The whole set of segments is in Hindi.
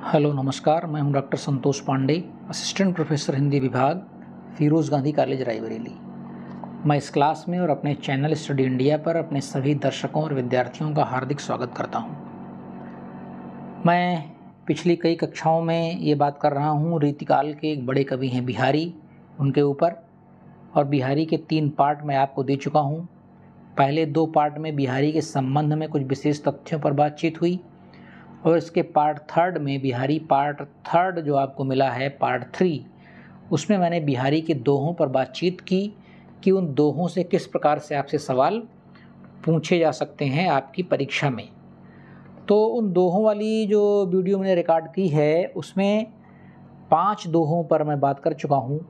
हेलो नमस्कार, मैं हूं doctor Santosh Pandey, assistant professor Hindi विभाग, फिरोज़ गांधी कॉलेज रायबरेली। मैं इस क्लास में और अपने चैनल स्टडी इंडिया पर अपने सभी दर्शकों और विद्यार्थियों का हार्दिक स्वागत करता हूं। मैं पिछली कई कक्षाओं में ये बात कर रहा हूं रीतिकाल के एक बड़े कवि हैं बिहारी, उनके ऊपर, और बिहारी के 3 पार्ट मैं आपको दे चुका हूं। पहले 2 पार्ट में बिहारी के संबंध में कुछ विशेष तथ्यों पर बातचीत हुई, और इसके पार्ट 3 में बिहारी पार्ट 3 जो आपको मिला है पार्ट 3, उसमें मैंने बिहारी के दोहों पर बातचीत की कि उन दोहों से किस प्रकार से आपसे सवाल पूछे जा सकते हैं आपकी परीक्षा में। तो उन दोहों वाली जो वीडियो मैंने रिकॉर्ड की है उसमें 5 दोहों पर मैं बात कर चुका हूँ।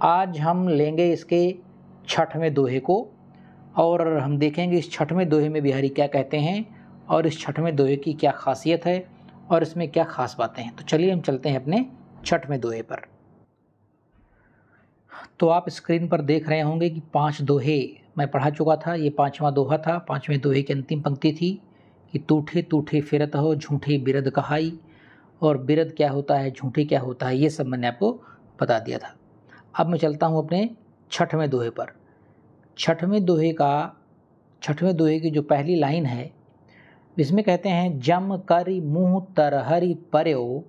आज हम लेंगे इसके 6वें दोहे को और हम देखेंगे इस 6वें दोहे में बिहारी क्या कहते हैं और इस 6वें दोहे की क्या खासियत है और इसमें क्या खास बातें हैं। तो चलिए हम चलते हैं अपने 6वें दोहे पर। तो आप स्क्रीन पर देख रहे होंगे कि 5 दोहे मैं पढ़ा चुका था। ये 5वां दोहा था। 5वें दोहे की अंतिम पंक्ति थी कि टूठे टूठे फिरत हो झूठे बिरद कहाई, और बिरद क्या होता है, झूठे क्या होता है, ये सब मैंने आपको बता दिया था। अब मैं चलता हूँ अपने 6वें दोहे पर। 6वें दोहे की जो पहली लाइन है इसमें कहते हैं जम करि मुँह तरहरि पर्यो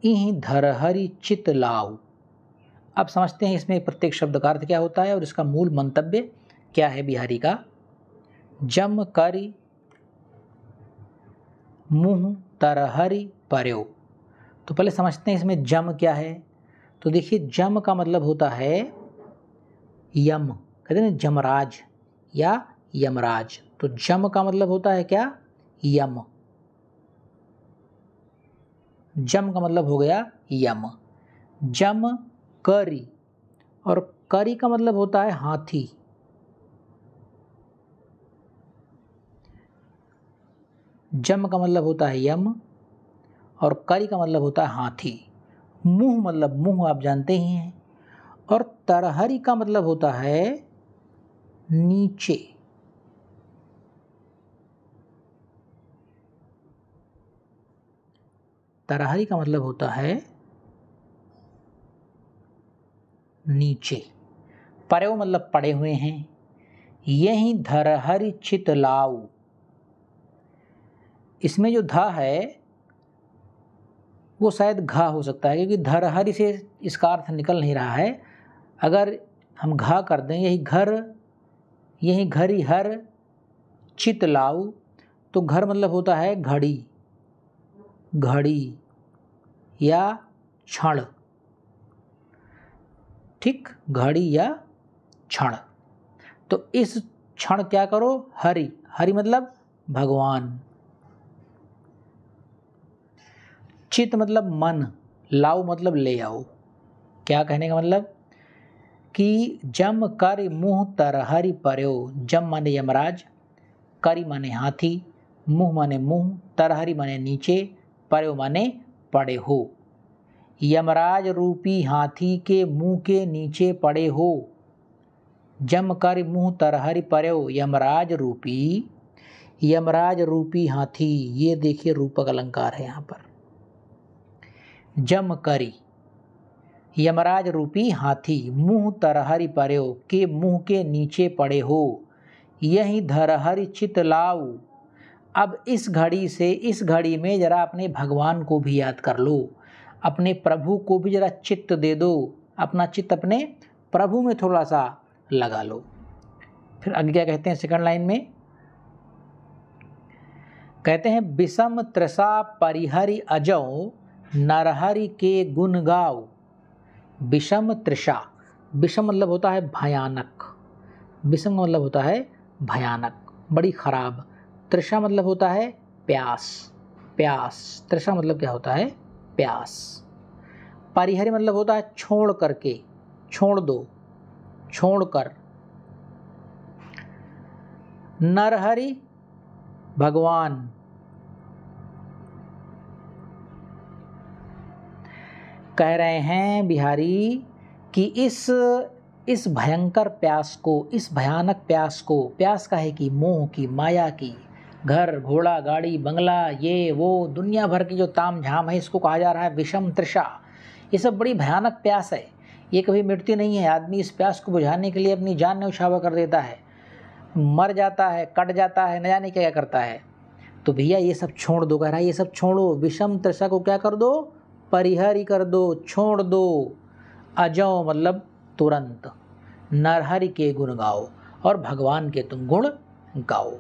इहि धरहरि चित लाऊ। अब समझते हैं इसमें प्रत्येक शब्द का अर्थ क्या होता है और इसका मूल मंतव्य क्या है बिहारी का। जम करि मुँह तरहरि पर्यो, तो पहले समझते हैं इसमें जम क्या है। तो देखिए जम का मतलब होता है यम, कहते हैं जमराज या यमराज। तो जम का मतलब होता है क्या, यम। जम का मतलब हो गया यम। जम करी, और करी का मतलब होता है हाथी। जम का मतलब होता है यम और करी का मतलब होता है हाथी। मुंह मतलब मुंह आप जानते ही हैं, और तरहरी का मतलब होता है नीचे। तरहरी का मतलब होता है नीचे। पर्यो मतलब पड़े हुए हैं। यही धरहरि चित लाऊ, इसमें जो धा है वो शायद घा हो सकता है, क्योंकि धरहरि से इसका अर्थ निकल नहीं रहा है। अगर हम घा कर दें यही घरी हर चित लाऊ, तो घर मतलब होता है घड़ी, घड़ी या क्षण। ठीक, घड़ी या क्षण। तो इस क्षण क्या करो, हरि, हरि मतलब भगवान। चित मतलब मन, लाओ मतलब ले आओ। क्या कहने का मतलब कि जम कर मुँह तरहरि पर्यो। जम माने यमराज, करी माने हाथी, मुँह माने मुँह, तरहरि माने नीचे, पर्यो माने पड़े हो। यमराज रूपी हाथी के मुंह के नीचे पड़े हो। जम कर मुँह तरहरि पर्यो, यमराज रूपी हाथी। ये देखिए रूपक अलंकार है यहाँ पर। जम करी, यमराज रूपी हाथी, मुँह तरहरि पर्यो, के मुँह के नीचे पड़े हो। यही धरहरि चित लाऊ। अब इस घड़ी में जरा अपने भगवान को भी याद कर लो, अपने प्रभु को भी जरा चित्त दे दो, अपना चित्त अपने प्रभु में थोड़ा सा लगा लो। फिर आगे क्या कहते हैं सेकंड लाइन में, कहते हैं विषम तृषा परिहरि अजौ नरहरि के गुण गाओ। विषम तृषा, विषम मतलब होता है भयानक, विषम मतलब होता है भयानक, बड़ी खराब। तृषा मतलब होता है प्यास, प्यास। तृषा मतलब क्या होता है, प्यास। परिहरि मतलब होता है छोड़ करके, छोड़ दो, छोड़ कर। नरहरि भगवान। कह रहे हैं बिहारी कि इस भयंकर प्यास को, इस भयानक प्यास को, प्यास का है कि मोह की, माया की, घर, घोड़ा, गाड़ी, बंगला, ये वो दुनिया भर की जो ताम झाम है, इसको कहा जा रहा है विषम तृषा। ये सब बड़ी भयानक प्यास है, ये कभी मिटती नहीं है। आदमी इस प्यास को बुझाने के लिए अपनी जान न्यौछावर कर देता है, मर जाता है, कट जाता है, न जाने क्या करता है। तो भैया ये सब छोड़ दो, कह रहा है ये सब छोड़ो, विषम तृषा को क्या कर दो, परिहरी कर दो, छोड़ दो। अजो मतलब तुरंत, नरहरि के गुण गाओ, और भगवान के तुम गुण गाओ,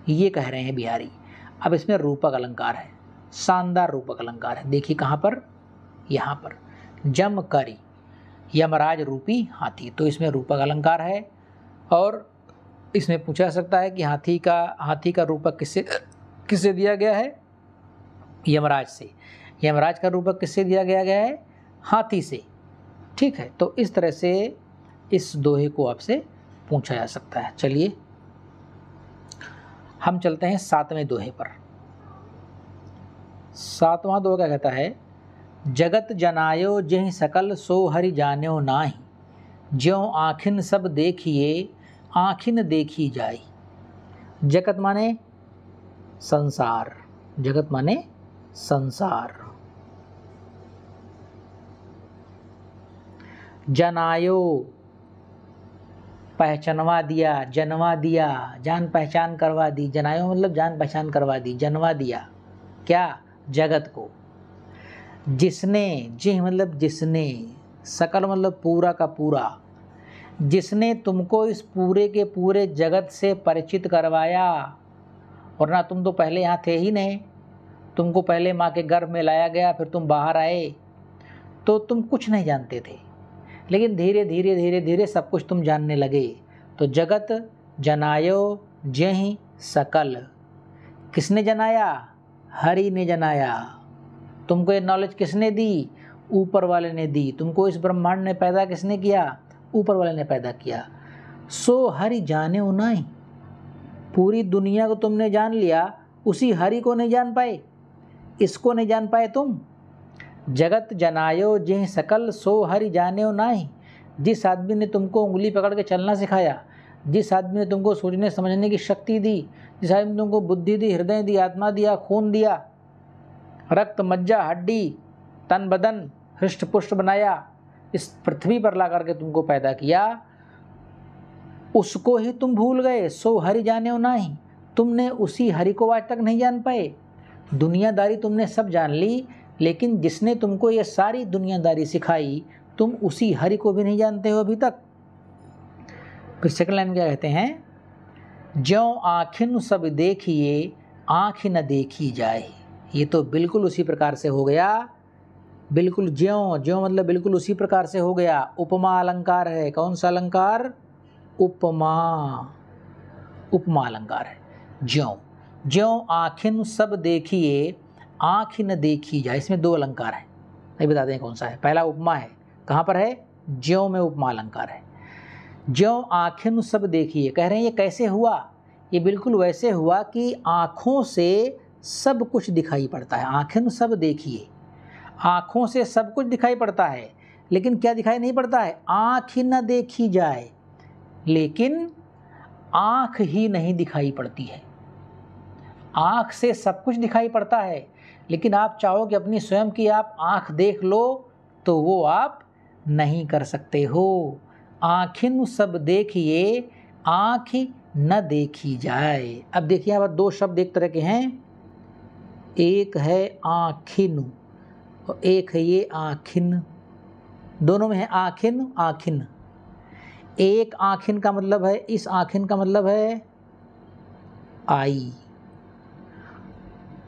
ये कह रहे हैं बिहारी। अब इसमें रूपक अलंकार है, शानदार रूपक अलंकार है। देखिए कहाँ पर, यहाँ पर, जम करी यमराज रूपी हाथी, तो इसमें रूपक अलंकार है। और इसमें पूछा जा सकता है कि हाथी का रूपक किससे दिया गया है, यमराज से। यमराज का रूपक किससे दिया गया है, हाथी से। ठीक है, तो इस तरह से इस दोहे को आपसे पूछा जा सकता है। चलिए हम चलते हैं 7वें दोहे पर। 7वां दोहा क्या कहता है, जगत जनायो जेहि सकल सो हरि जान्यो नाही, ज्यों आँखिन सब देखिए आँखिन देखी जाई। जगत माने संसार, जगत माने संसार। जनायो पहचानवा दिया, जनवा दिया, जान पहचान करवा दी। जनायो मतलब जान पहचान करवा दी, जनवा दिया क्या, जगत को। जिसने, जिह मतलब जिसने, सकल मतलब पूरा का पूरा, जिसने तुमको इस पूरे के पूरे जगत से परिचित करवाया। वरना तुम तो पहले यहाँ थे ही नहीं, तुमको पहले माँ के गर्भ में लाया गया, फिर तुम बाहर आए तो तुम कुछ नहीं जानते थे, लेकिन धीरे धीरे धीरे धीरे सब कुछ तुम जानने लगे। तो जगत जनायो जेहि सकल, किसने जनाया, हरि ने जनाया। तुमको ये नॉलेज किसने दी, ऊपर वाले ने दी। तुमको इस ब्रह्मांड ने पैदा किसने किया, ऊपर वाले ने पैदा किया। सो हरि जाने नहीं, पूरी दुनिया को तुमने जान लिया, उसी हरि को नहीं जान पाए, इसको नहीं जान पाए तुम। जगत जनायो जेहि सकल सो हरि जान्यो नाही। जिस आदमी ने तुमको उंगली पकड़ के चलना सिखाया, जिस आदमी ने तुमको सोचने समझने की शक्ति दी, जिस आदमी ने तुमको बुद्धि दी, हृदय दी, आत्मा दिया, खून दिया, रक्त मज्जा हड्डी तन बदन हृष्ट पुष्ट बनाया, इस पृथ्वी पर ला करके तुमको पैदा किया, उसको ही तुम भूल गए। सो हरि जान्यो नाही, तुमने उसी हरि को आज तक नहीं जान पाए। दुनियादारी तुमने सब जान ली, लेकिन जिसने तुमको ये सारी दुनियादारी सिखाई, तुम उसी हरि को भी नहीं जानते हो अभी तक। फिर सेकंड लाइन क्या कहते हैं, ज्यों आँखिन सब देखिए आँख न देखी जाए। ये तो बिल्कुल उसी प्रकार से हो गया, बिल्कुल ज्यों, ज्यों मतलब बिल्कुल उसी प्रकार से हो गया। उपमा अलंकार है, कौन सा अलंकार, उपमा, उपमा अलंकार है। ज्यों, ज्यों आँखिन सब देखिए आँख न देखी जाए। इसमें दो अलंकार हैं, ये बताते हैं कौन सा है। पहला उपमा है, कहाँ पर है, ज्यों में उपमा अलंकार है। ज्यों आँखिन सब देखिए, कह रहे हैं ये कैसे हुआ, ये बिल्कुल वैसे हुआ कि आँखों से सब कुछ दिखाई पड़ता है। आँखिन सब देखिए, आँखों से सब कुछ दिखाई पड़ता है, लेकिन क्या दिखाई नहीं पड़ता है, आँख ही न देखी जाए। लेकिन आँख ही नहीं दिखाई पड़ती है। आँख से सब कुछ दिखाई पड़ता है, लेकिन आप चाहो कि अपनी स्वयं की आप आँख देख लो, तो वो आप नहीं कर सकते हो। आँखिन सब देखिए आँख न देखी जाए। अब देखिए यहाँ पर दो शब्द एक तरह के हैं, एक है आँखिन और एक है ये आँखिन, दोनों में है आँखिन आँखिन। एक आँखिन का मतलब है, इस आँखिन का मतलब है आई,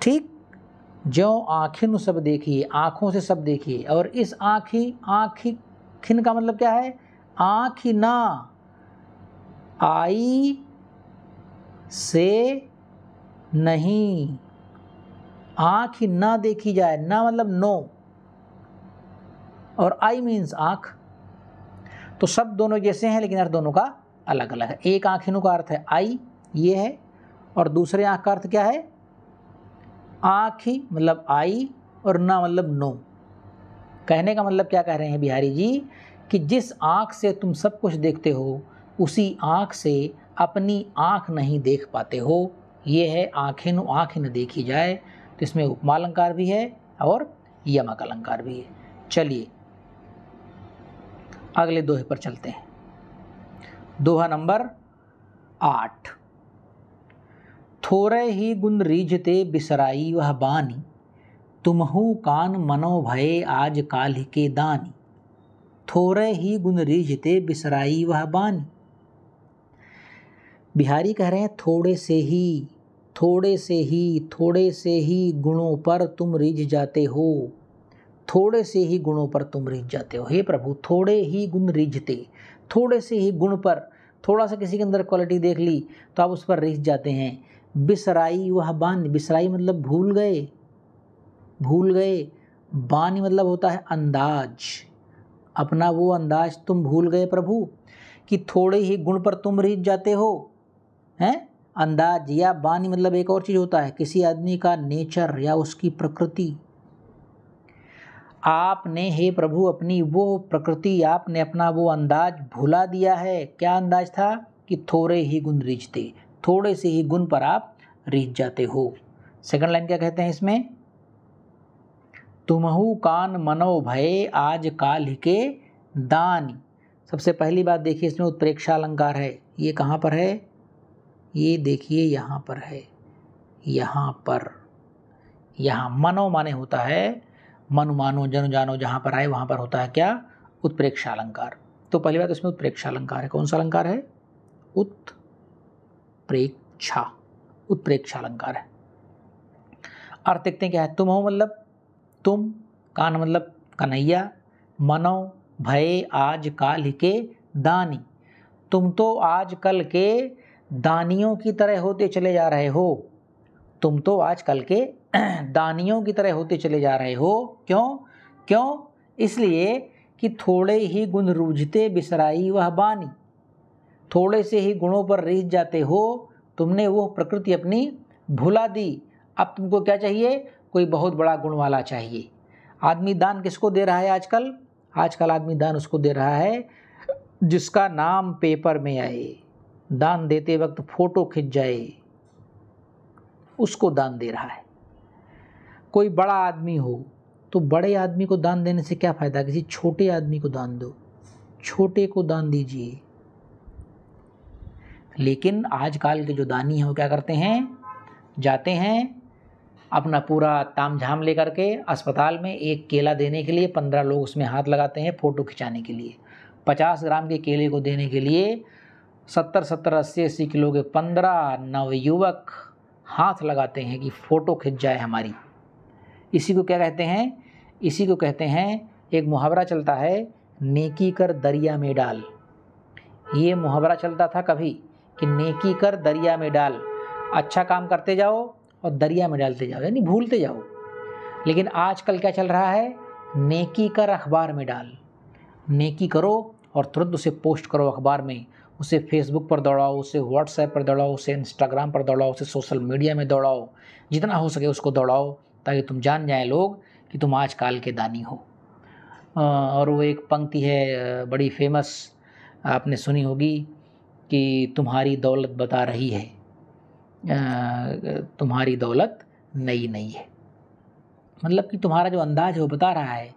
ठीक। जो आँखिन सब देखिए, आँखों से सब देखिए, और इस आँखिन का मतलब क्या है, आँख ना, आई से नहीं, आँख ना देखी जाए। ना मतलब नो, और आई मीन्स आँख। तो शब्द दोनों जैसे हैं, लेकिन अर्थ दोनों का अलग अलग है। एक आँखिनों का अर्थ है आई, ये है, और दूसरे आँख का अर्थ क्या है, आँख ही मतलब आई और ना मतलब नो। कहने का मतलब क्या कह रहे हैं बिहारी जी, कि जिस आँख से तुम सब कुछ देखते हो, उसी आँख से अपनी आँख नहीं देख पाते हो। ये है आँखें नु आँखें न देखी जाए, तो इसमें उपमा अलंकार भी है और यमक अलंकार भी है। चलिए अगले दोहे पर चलते हैं। दोहा नंबर 8। थोरे ही गुण रीझते बिसराई वह बानी, तुमहु कान मनो भये आज काल्हि के दानी। थोरे ही गुण रीझते बिसराई वह बानी। बिहारी कह रहे हैं थोड़े से ही गुणों पर तुम रीझ जाते हो, थोड़े से ही गुणों पर तुम रीझ जाते हो। हे प्रभु, थोड़े ही गुण रीझते, थोड़े से ही गुण पर, थोड़ा सा किसी के अंदर क्वालिटी देख ली तो आप उस पर रीझ जाते हैं। बिसराई वह बानी, बिसराई मतलब भूल गए। बानी मतलब होता है अंदाज, अपना वो अंदाज तुम भूल गए प्रभु, कि थोड़े ही गुण पर तुम रीझ जाते हो हैं। अंदाज या बानी मतलब एक और चीज़ होता है, किसी आदमी का नेचर या उसकी प्रकृति। आपने हे प्रभु अपनी वो प्रकृति, आपने अपना वो अंदाज भुला दिया है। क्या अंदाज था? कि थोड़े ही गुण रीझते, थोड़े से ही गुण पर आप रीझ जाते हो। सेकंड लाइन क्या कहते हैं इसमें? तुमहु कान मनो भये आज काल्हि के दानी। सबसे पहली बात देखिए, इसमें उत्प्रेक्षा अलंकार है। ये कहाँ पर है? ये देखिए यहाँ पर है, यहाँ पर। यहाँ मनो माने होता है मनु मानो जनु जानो, जहाँ पर आए वहाँ पर होता है क्या? उत्प्रेक्षा अलंकार। तो पहली बात इसमें उत्प्रेक्षा अलंकार है। कौन सा अलंकार है? उत्प्रेक्षा अलंकार है। अर्थ देखते हैं क्या है। तुम हो मतलब तुम, कान मतलब कन्हैया, मनो भये आज काल के दानी, तुम तो आज कल के दानियों की तरह होते चले जा रहे हो। तुम तो आज कल के दानियों की तरह होते चले जा रहे हो। क्यों? इसलिए कि थोड़े ही गुण रूझते बिसराई वह बानी। थोड़े से ही गुणों पर रीझ जाते हो, तुमने वो प्रकृति अपनी भुला दी। अब तुमको क्या चाहिए? कोई बहुत बड़ा गुण वाला चाहिए। आदमी दान किसको दे रहा है आजकल? आजकल आदमी दान उसको दे रहा है जिसका नाम पेपर में आए, दान देते वक्त फोटो खिंच जाए, उसको दान दे रहा है। कोई बड़ा आदमी हो तो बड़े आदमी को दान देने से क्या फ़ायदा? किसी छोटे आदमी को दान दो, छोटे को दान दीजिए। लेकिन आजकल के जो दानी हैं वो क्या करते हैं? जाते हैं अपना पूरा तामझाम लेकर के अस्पताल में, एक केला देने के लिए 15 लोग उसमें हाथ लगाते हैं फ़ोटो खिंचाने के लिए। 50 ग्राम के केले को देने के लिए 70-70, 80-80 किलो के 15 नवयुवक हाथ लगाते हैं कि फ़ोटो खिंच जाए हमारी। इसी को क्या कहते हैं? इसी को कहते हैं, एक मुहावरा चलता है, नेकी कर दरिया में डाल। ये मुहावरा चलता था कभी कि नेकी कर दरिया में डाल। अच्छा काम करते जाओ और दरिया में डालते जाओ, यानी भूलते जाओ। लेकिन आजकल क्या चल रहा है? नेकी कर अखबार में डाल। नेकी करो और तुरंत उसे पोस्ट करो अखबार में, उसे फेसबुक पर दौड़ाओ, उसे व्हाट्सएप पर दौड़ाओ, उसे इंस्टाग्राम पर दौड़ाओ, उसे सोशल मीडिया में दौड़ाओ, जितना हो सके उसको दौड़ाओ, ताकि तुम जान जाए लोग कि तुम आजकल के दानी हो। और वो एक पंक्ति है बड़ी फेमस, आपने सुनी होगी कि तुम्हारी दौलत बता रही है, तुम्हारी दौलत नई नई है। मतलब कि तुम्हारा जो अंदाज है वो बता रहा है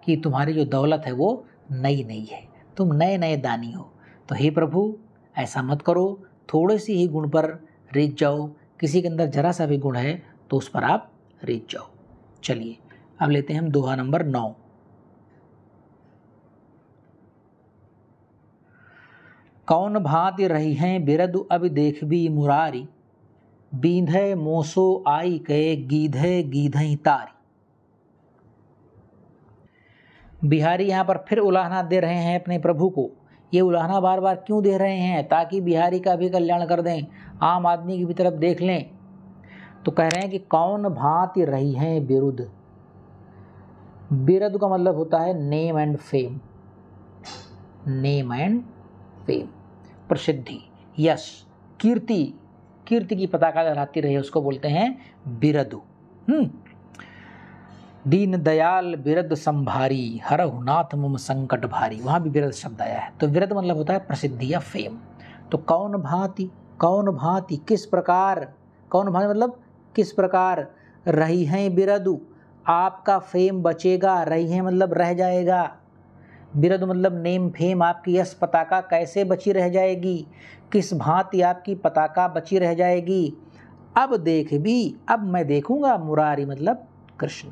कि तुम्हारी जो दौलत है वो नई नई है, तुम नए नए दानी हो। तो हे प्रभु, ऐसा मत करो, थोड़े से ही गुण पर रीझ जाओ। किसी के अंदर जरा सा भी गुण है तो उस पर आप रीझ जाओ। चलिए अब लेते हैं हम दोहा नंबर 9। कौन भांति रही हैं बिरदु अब देख भी मुरारी, बींधे मोसो आई कहे गीधे गीधई तारी। बिहारी यहाँ पर फिर उलाहना दे रहे हैं अपने प्रभु को। ये उलाहना बार बार क्यों दे रहे हैं? ताकि बिहारी का भी कल्याण कर दें, आम आदमी की भी तरफ देख लें। तो कह रहे हैं कि कौन भांति रही हैं बिरुद। बिरुद का मतलब होता है name and fame, name and fame, प्रसिद्धि, यश, कीर्ति, कीर्ति की पताका लहराती रहे उसको बोलते हैं बिरदु। दीन दयाल बिरद संभारी, हरहु नाथ मुम संकट भारी, वहाँ भी बिरद शब्द आया है। तो बिरद मतलब होता है प्रसिद्धि या फेम। तो कौन भांति, कौन भांति, किस प्रकार कौन भांति मतलब किस प्रकार, रही हैं बिरदु, आपका फेम बचेगा, रही हैं मतलब रह जाएगा, बिरदु मतलब नेम फेम, आपकी यश पताका कैसे बची रह जाएगी, किस भांति आपकी पताका बची रह जाएगी। अब देख भी, अब मैं देखूंगा, मुरारी मतलब कृष्ण,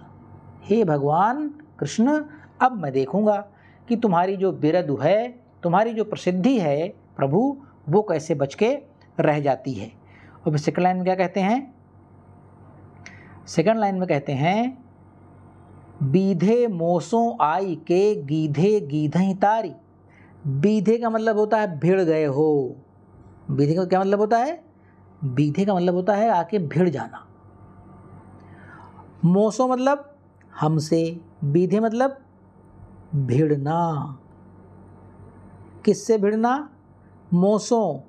हे भगवान कृष्ण अब मैं देखूंगा कि तुम्हारी जो बिरदु है, तुम्हारी जो प्रसिद्धि है प्रभु, वो कैसे बच के रह जाती है। और फिर सेकंड लाइन में क्या कहते हैं, सेकंड लाइन में कहते हैं बीधे मोसों आई के गीधे गीधई तारी। बीधे का मतलब होता है भिड़ गए हो, बीधे का क्या मतलब होता है, बीधे का मतलब होता है आके भिड़ जाना। मोसो मतलब हमसे, बीधे मतलब भिड़ना, किससे भिड़ना, मोसो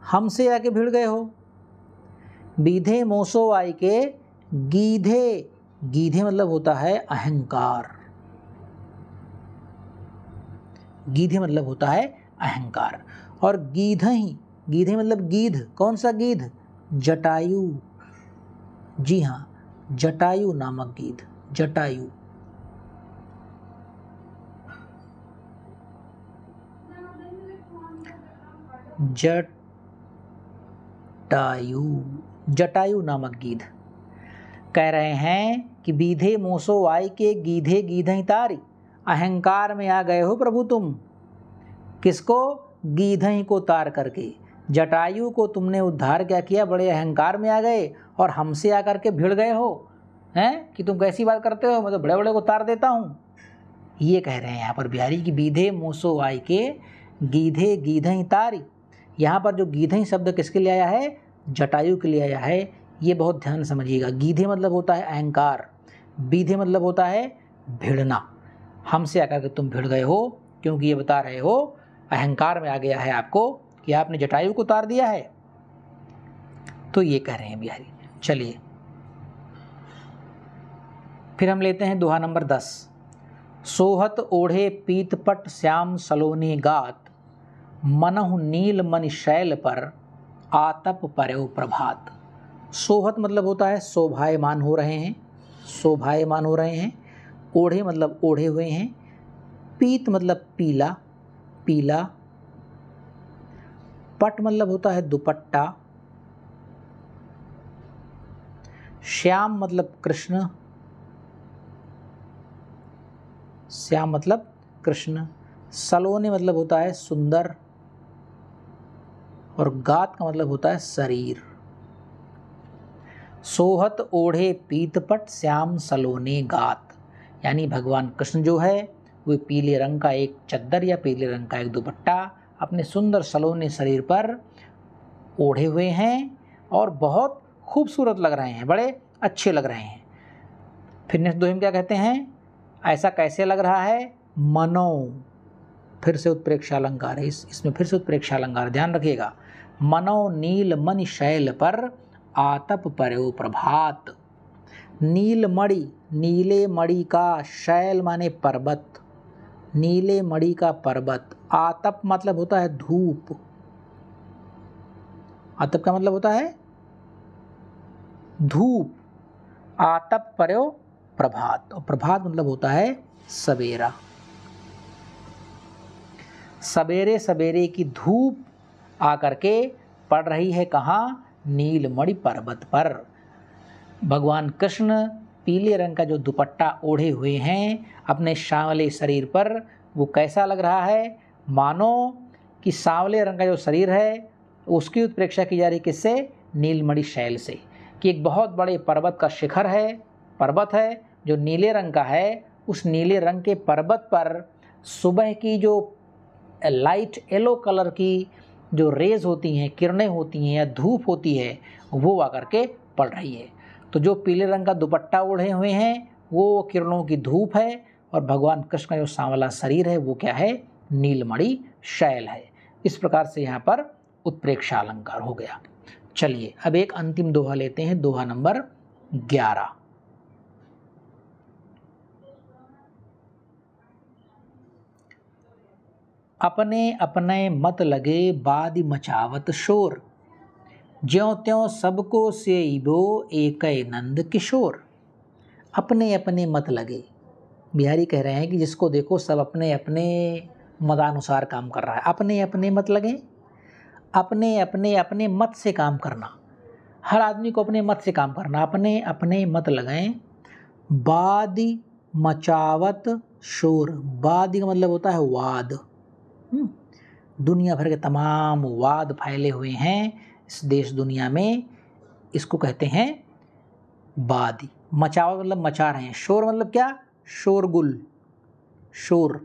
हमसे आके भिड़ गए हो। बीधे मोसो आई के गीधे, गीधे मतलब होता है अहंकार, गीधे मतलब होता है अहंकार। और गीधई, गीधे मतलब गीध, कौन सा गीध, जटायु, जी हाँ जटायु नामक गीध, जटायु। जटायु, जटायु नामक गीध। कह रहे हैं कि बीधे मोसो आई के गीधे गीधई तारी, अहंकार में आ गए हो प्रभु तुम, किसको, गीधई को तार करके, जटायु को तुमने उद्धार क्या किया, बड़े अहंकार में आ गए और हमसे आकर के भिड़ गए हो, हैं कि तुम कैसी बात करते हो, मैं तो बड़े बड़े को तार देता हूँ। ये कह रहे हैं यहाँ पर बिहारी की बीधे मोसो आई के गीधे गीधई तारी। यहाँ पर जो गीधई शब्द किसके लिए आया है, जटायु के लिए आया है, ये बहुत ध्यान समझिएगा। गीधे मतलब होता है अहंकार, बीधे मतलब होता है भिड़ना, हमसे आकर के तुम भिड़ गए हो, क्योंकि ये बता रहे हो अहंकार में आ गया है आपको कि आपने जटायु को तार दिया है, तो ये कह रहे हैं बिहारी। चलिए फिर हम लेते हैं दोहा नंबर 10। सोहत ओढ़े पीतपट श्याम सलोनी गात, मनहु नील मणि शैल पर आतप पर्यो प्रभात। सोहत मतलब होता है शोभायमान हो रहे हैं, शोभायमान हो रहे हैं, ओढ़े मतलब ओढ़े हुए हैं, पीत मतलब पीला, पीला, पट मतलब होता है दुपट्टा, श्याम मतलब कृष्ण, श्याम मतलब कृष्ण, सलोने मतलब होता है सुंदर, और गात का मतलब होता है शरीर। सोहत ओढ़े पीतपट श्याम सलोने गात, यानी भगवान कृष्ण जो है वो पीले रंग का एक चद्दर या पीले रंग का एक दुपट्टा अपने सुंदर सलोने शरीर पर ओढ़े हुए हैं और बहुत खूबसूरत लग रहे हैं, बड़े अच्छे लग रहे हैं। फिर नेक्स्ट दोहे में क्या कहते हैं, ऐसा कैसे लग रहा है, मनो, फिर से उत्प्रेक्षा अलंकार है, इसमें फिर से उत्प्रेक्षा अलंकार, ध्यान रखिएगा। मनो नील मणि शैल पर आतप पर्यो प्रभात। नील मणि, नीले मणि का, शैल माने पर्वत, नीले मणि का पर्वत, आतप मतलब होता है धूप, आतप का मतलब होता है धूप, आतप पर्यो प्रभात, और प्रभात मतलब होता है सवेरा। सवेरे सवेरे की धूप आकर के पड़ रही है कहाँ, नीलमणि पर्वत पर। भगवान कृष्ण पीले रंग का जो दुपट्टा ओढ़े हुए हैं अपने सांवले शरीर पर, वो कैसा लग रहा है, मानो कि सांवले रंग का जो शरीर है उसकी उत्प्रेक्षा की जा रही किससे, नीलमणि शैल से, कि एक बहुत बड़े पर्वत का शिखर है, पर्वत है जो नीले रंग का है, उस नीले रंग के पर्वत पर सुबह की जो लाइट येलो कलर की जो रेज होती हैं, किरणें होती हैं या धूप होती है, वो आकर के पड़ रही है। तो जो पीले रंग का दुपट्टा ओढ़े हुए हैं वो किरणों की धूप है, और भगवान कृष्ण का जो सांवला शरीर है वो क्या है, नीलमणि शैल है। इस प्रकार से यहाँ पर उत्प्रेक्षा अलंकार हो गया। चलिए अब एक अंतिम दोहा लेते हैं, दोहा नंबर 11। अपने अपने मत लगे बादि मचावत शोर, ज्यों त्यों सबको सेइबो एकै नंद किशोर। अपने अपने मत लगे। बिहारी कह रहे हैं कि जिसको देखो सब अपने अपने मतानुसार काम कर रहा है। अपने अपने मत लगे, अपने अपने अपने मत से काम करना। हर आदमी को अपने मत से काम करना, अपने अपने मत लगाएं। वादी मचावत शोर। वादी का मतलब होता है वाद। दुनिया भर के तमाम वाद फैले हुए हैं इस देश दुनिया में, इसको कहते हैं वादी। मचावत मतलब मचा रहे हैं। शोर मतलब क्या? शोरगुल, शोर।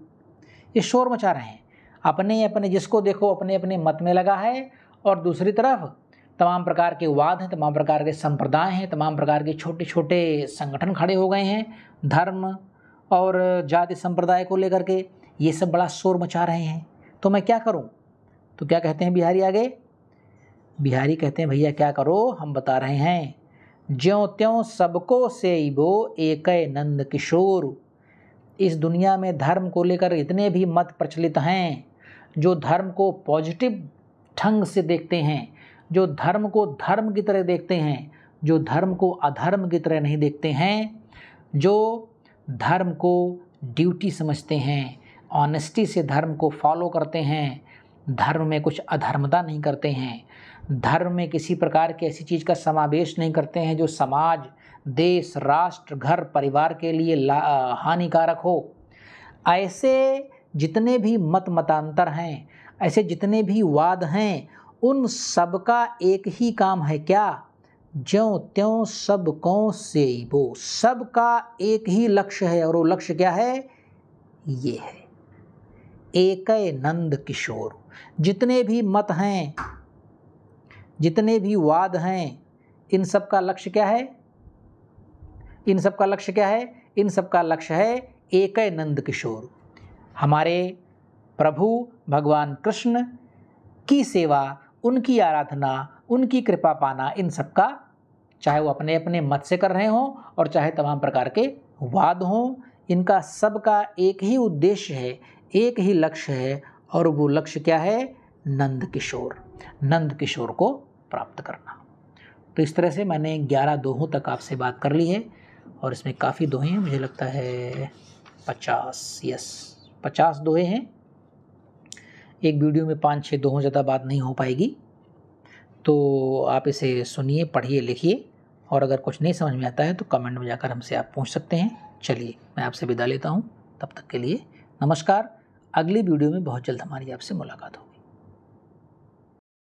ये शोर मचा रहे हैं। अपने अपने, जिसको देखो अपने अपने मत में लगा है, और दूसरी तरफ तमाम प्रकार के वाद हैं, तमाम प्रकार के संप्रदाय हैं, तमाम प्रकार के छोटे छोटे संगठन खड़े हो गए हैं धर्म और जाति संप्रदाय को लेकर के। ये सब बड़ा शोर मचा रहे हैं, तो मैं क्या करूं? तो क्या कहते हैं बिहारी आगे? बिहारी कहते हैं भैया क्या करो, हम बता रहे हैं। ज्यों त्यों सबको सेइबो एकै नंद किशोर। इस दुनिया में धर्म को लेकर इतने भी मत प्रचलित हैं, जो धर्म को पॉजिटिव ढंग से देखते हैं, जो धर्म को धर्म की तरह देखते हैं, जो धर्म को अधर्म की तरह नहीं देखते हैं, जो धर्म को ड्यूटी समझते हैं, ऑनेस्टी से धर्म को फॉलो करते हैं, धर्म में कुछ अधर्मता नहीं करते हैं, धर्म में किसी प्रकार की ऐसी चीज़ का समावेश नहीं करते हैं जो समाज, देश, राष्ट्र, घर, परिवार के लिए हानिकारक हो। ऐसे जितने भी मतांतर हैं, ऐसे जितने भी वाद हैं, उन सब का एक ही काम है क्या? ज्यों त्यों सबको सेइबो। सबका एक ही लक्ष्य है, और वो लक्ष्य क्या है? ये है एकै नंद किशोर। जितने भी मत हैं, जितने भी वाद हैं, इन सब का लक्ष्य क्या है? इन सब का लक्ष्य क्या है? इन सब का लक्ष्य है एकै नंद किशोर। हमारे प्रभु भगवान कृष्ण की सेवा, उनकी आराधना, उनकी कृपा पाना, इन सब का, चाहे वो अपने अपने मत से कर रहे हों और चाहे तमाम प्रकार के वाद हों, इनका सबका एक ही उद्देश्य है, एक ही लक्ष्य है, और वो लक्ष्य क्या है? नंद किशोर। नंद किशोर को प्राप्त करना। तो इस तरह से मैंने 11 दोहों तक आपसे बात कर ली है, और इसमें काफ़ी दोहे हैं, मुझे लगता है 50 दोहे हैं। एक वीडियो में 5-6 दोहों ज़्यादा बात नहीं हो पाएगी, तो आप इसे सुनिए, पढ़िए, लिखिए, और अगर कुछ नहीं समझ में आता है तो कमेंट में जाकर हमसे आप पूछ सकते हैं। चलिए मैं आपसे विदा लेता हूँ, तब तक के लिए नमस्कार। अगली वीडियो में बहुत जल्द हमारी आपसे मुलाकात होगी।